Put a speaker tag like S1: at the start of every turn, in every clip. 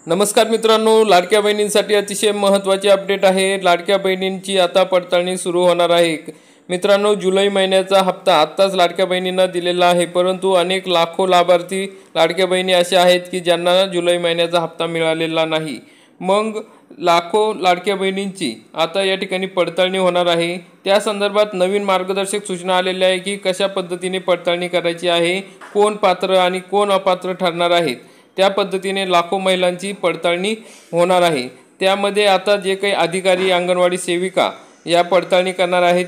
S1: नमस्कार मित्रांनो, लाडक्या बहिणींसाठी अतिशय महत्त्वाची अपडेट आहे। लाडक्या बहिणींची आता पडताळणी सुरू होणार आहे। मित्रांनो, जुलै महिन्याचा हप्ता आत्ताच लाडक्या बहिणींना दिलेला आहे, परंतु अनेक लाखो लाभार्थी लाडक्या बहिणी असे आहेत की ज्यांना जुलै महिन्याचा हप्ता मिळालेला नाही। मग लाखो लाडक्या बहिणींची आता या ठिकाणी पडताळणी होणार आहे। त्या संदर्भात नवीन मार्गदर्शक सूचना आलेल्या आहे की कशा पद्धतीने पडताळणी करायची आहे, कोण पात्र आणि कोण अपात्र ठरणार आहेत, त्या पद्धतीने लाखो महिलांची पडताळणी होणार आहे। त्यामध्ये आता जे काही अधिकारी, अंगणवाडी सेविका या पडताळणी करणार आहे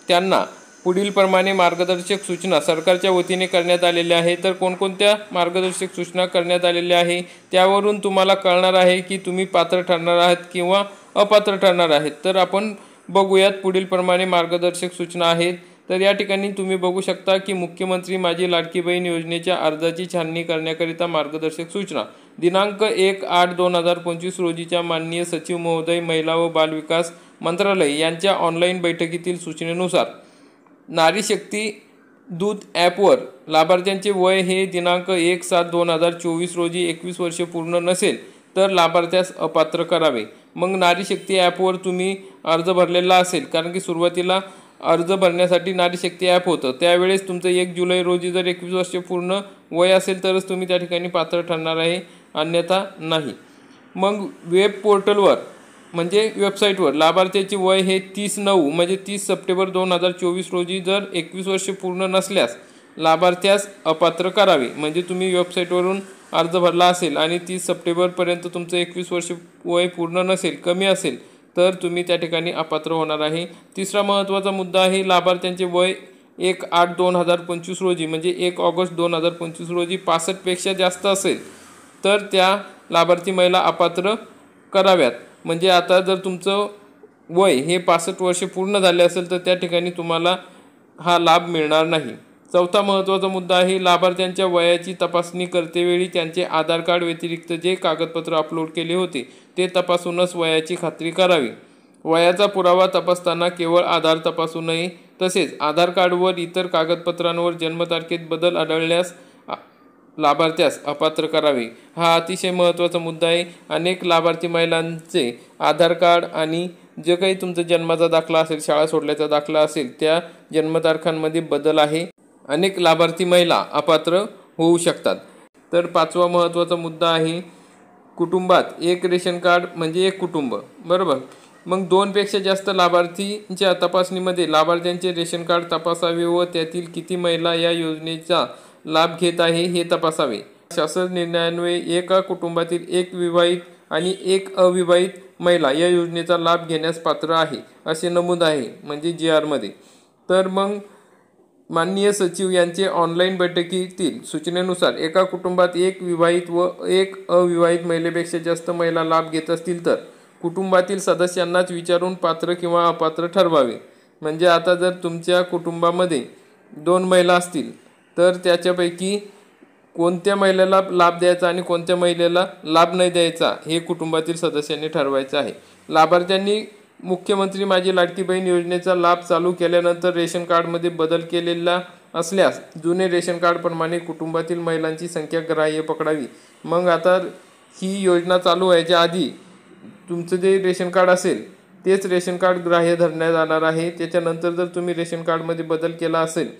S1: त्यांना पुढील प्रमाणे मार्गदर्शक सूचना सरकारच्या वतीने करण्यात आलेल्या आहे। तर कोणकोणत्या मार्गदर्शक सूचना करण्यात आलेल्या आहे त्यावरून तुम्हाला कळणार आहे की तुम्ही पात्र ठरणार आहात किंवा अपात्र ठरणार आहेत। तर आपण बघूयात पुढील प्रमाणे मार्गदर्शक सूचना आहेत। तर या ठिकाणी तुम्ही बघू शकता की मुख्यमंत्री माझी लाडकी बहीण योजनेच्या अर्जाची छाननी करण्याकरिता मार्गदर्शक सूचना दिनांक 1/8/2025 रोजीच्या माननीय सचिव महोदय, महिला व बालविकास मंत्रालय यांच्या ऑनलाईन बैठकीतील सूचनेनुसार नारी शक्ती दूत ॲपवर लाभार्थ्यांचे वय हे दिनांक 1/7/2024 रोजी 21 वर्षे पूर्ण नसेल तर लाभार्थ्यास अपात्र करावे। मग नारी शक्ती ॲपवर तुम्ही अर्ज भरलेला असेल, कारण की सुरुवातीला अर्ज भरण्यासाठी नारी शक्ती ॲप होतं, त्यावेळेस तुमचं 1 जुलै रोजी जर 21 वर्षे पूर्ण वय असेल तरच तुम्ही त्या ठिकाणी पात्र ठरणार आहे, अन्यथा नाही। मग वेब पोर्टलवर म्हणजे वेबसाईटवर लाभार्थ्याचे वय हे 30/9 म्हणजे 30 सप्टेंबर 2024 रोजी जर 21 वर्षे पूर्ण नसल्यास लाभार्थ्यास अपात्र करावे। म्हणजे तुम्ही वेबसाईटवरून अर्ज भरला असेल आणि 30 सप्टेंबरपर्यंत तुमचं 21 वर्षे वय पूर्ण नसेल, कमी असेल, तर तुम्ही त्या ठिकाणी अपात्र होणार आहे। तिसरा महत्त्वाचा मुद्दा आहे, लाभार्थ्यांचे वय 1/8/2025 रोजी म्हणजे 1 ऑगस्ट 2025 रोजी 65पेक्षा जास्त असेल तर त्या लाभार्थी महिला अपात्र कराव्यात। म्हणजे आता जर तुमचं वय हे 65 वर्षे पूर्ण झाले असेल तर त्या ठिकाणी तुम्हाला हा लाभ मिळणार नाही। चौथा महत्त्वाचा मुद्दा आहे, लाभार्थ्यांच्या वयाची तपासणी करतेवेळी त्यांचे आधार कार्ड व्यतिरिक्त जे कागदपत्र अपलोड केले होते ते तपासूनच वयाची खात्री करावी। वयाचा पुरावा तपासताना केवळ आधार तपासू नये, तसेच आधार कार्डवर इतर कागदपत्रांवर जन्मतारखेत बदल आढळल्यास लाभार्थ्यास अपात्र करावे। हा अतिशय महत्त्वाचा मुद्दा आहे। अनेक लाभार्थी महिलांचे आधार कार्ड आणि जे काही तुमचा जन्माचा दाखला असेल, शाळा सोडल्याचा दाखला असेल, त्या जन्मतारखांमध्ये बदल आहे, अनेक लाभार्थी महिला अपात्र होऊ शकतात। तर पाचवा महत्त्वाचा मुद्दा आहे, कुटुंबात एक रेशन कार्ड म्हणजे एक कुटुंब, बरोबर। मग 2पेक्षा जास्त लाभार्थींच्या तपासणीमध्ये लाभार्थ्यांचे रेशन कार्ड तपासावे व त्यातील किती महिला या योजनेचा लाभ घेत आहे हे तपासावे। शासन निर्णयान्वये एका कुटुंबातील एक विवाहित आणि एक अविवाहित महिला या योजनेचा लाभ घेण्यास पात्र आहे असे नमूद आहे, म्हणजे GR मध्ये। तर मग माननीय सचिव यांचे ऑनलाईन बैठकीतील सूचनेनुसार एका कुटुंबात एक विवाहित व एक अविवाहित महिलेपेक्षा जास्त महिला लाभ घेत असतील तर कुटुंबातील सदस्यांनाच विचारून पात्र किंवा अपात्र ठरवावे। म्हणजे आता जर तुमच्या कुटुंबामध्ये 2 महिला असतील तर त्याच्यापैकी कोणत्या महिलेला लाभ द्यायचा आणि कोणत्या महिलेला लाभ नाही द्यायचा हे कुटुंबातील सदस्यांनी ठरवायचं आहे। लाभार्थ्यांनी मुख्यमंत्री माझी लाडकी बहीण योजनेचा लाभ चालू केल्यानंतर रेशन कार्डमध्ये बदल केलेला असल्यास जुने रेशन कार्डप्रमाणे कुटुंबातील महिलांची संख्या ग्राह्य पकडावी। मग आता ही योजना चालू व्हायच्या आधी तुमचं जे रेशन कार्ड असेल तेच रेशन कार्ड ग्राह्य धरण्यात जाणार आहे। त्याच्यानंतर जर तुम्ही रेशन कार्डमध्ये बदल केला असेल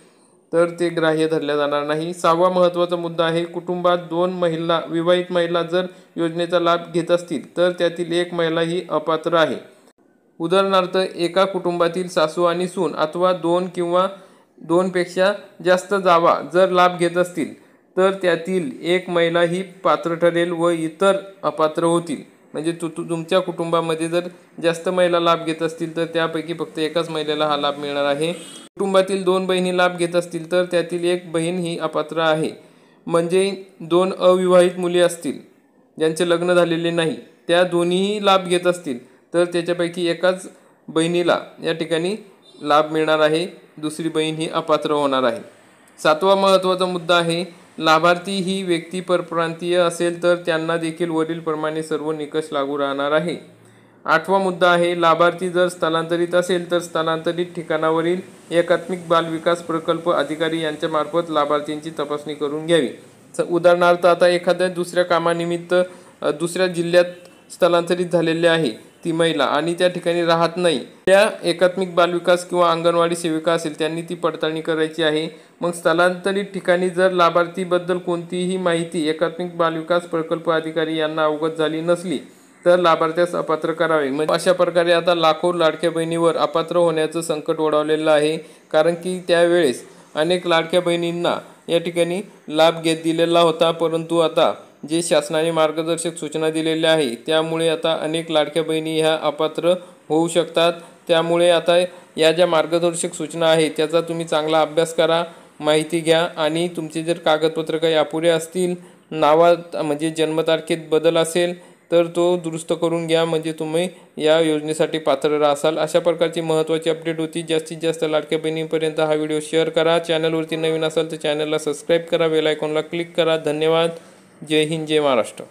S1: तर ते ग्राह्य धरले जाणार नाही। 6वा महत्त्वाचा मुद्दा आहे, कुटुंबात 2 महिला विवाहित महिला जर योजनेचा लाभ घेत असतील तर त्यातील एक महिला ही अपात्र आहे। उदाहरणार्थ, एका कुटुंबातील सासू आणि सून अथवा 2 किंवा 2पेक्षा जास्त जावा जर लाभ घेत असतील तर त्यातील एक महिला ही पात्र ठरेल व इतर अपात्र होतील। म्हणजे तुमच्या कुटुंबामध्ये जर जास्त महिला लाभ घेत असतील तर त्यापैकी फक्त एकाच महिलेला हा लाभ मिळणार आहे। कुटुंबातील 2 बहिणी लाभ घेत असतील तर त्यातील एक बहीण ही अपात्र आहे। म्हणजे 2 अविवाहित मुली असतील ज्यांचे लग्न झालेले नाही, त्या दोन्हीही लाभ घेत असतील तर त्याच्यापैकी एकाच बहिणीला या ठिकाणी लाभ मिळणार आहे, दुसरी बहीण ही अपात्र होणार आहे। 7वा महत्त्वाचा मुद्दा आहे, लाभार्थी ही व्यक्ती परप्रांतीय असेल तर त्यांना देखील वरीलप्रमाणे सर्व निकष लागू राहणार आहे। 8वा मुद्दा आहे, लाभार्थी जर स्थलांतरित असेल तर स्थलांतरित ठिकाणावरील एकात्मिक बाल विकास प्रकल्प अधिकारी यांच्यामार्फत लाभार्थींची तपासणी करून घ्यावी। उदाहरणार्थ, आता एखाद्या दुसऱ्या कामानिमित्त दुसऱ्या जिल्ह्यात स्थलांतरित झालेले आहे ती महिला आणि त्या ठिकाणी राहत नाही, त्या एकात्मिक बालविकास किंवा अंगणवाडी सेविका असेल त्यांनी ती पडताळणी करायची आहे। मग स्थलांतरित ठिकाणी जर लाभार्थीबद्दल कोणतीही माहिती एकात्मिक बालविकास प्रकल्प अधिकारी यांना अवगत झाली नसली तर लाभार्थ्यास अपात्र करावे। म्हणजे अशा प्रकारे आता लाखो लाडक्या बहिणीवर अपात्र होण्याचं संकट ओढवलेलं आहे, कारण की त्यावेळेस अनेक लाडक्या बहिणींना या ठिकाणी लाभ दिलेला होता, परंतु आता जे शासनाने मार्गदर्शक सूचना दिलेल्या आहे त्यामुळे आता अनेक लाडक्या बहिणी ह्या अपात्र होऊ शकतात। त्यामुळे आता या ज्या मार्गदर्शक सूचना आहेत त्याचा तुम्ही चांगला अभ्यास करा, माहिती घ्या आणि तुमचे जर कागदपत्र काही अपुरे असतील, नावात म्हणजे जन्मतारखेत बदल असेल तर तो दुरुस्त करून घ्या, म्हणजे तुम्ही या योजनेसाठी पात्र राहाल। अशा प्रकारची महत्त्वाची अपडेट होती। जास्तीत जास्त लाडक्या बहिणींपर्यंत हा व्हिडिओ शेअर करा। चॅनलवरती नवीन असाल तर चॅनलला सबस्क्राईब करा, बेल आयकॉनला क्लिक करा। धन्यवाद। जय हिंद, जय महाराष्ट्र।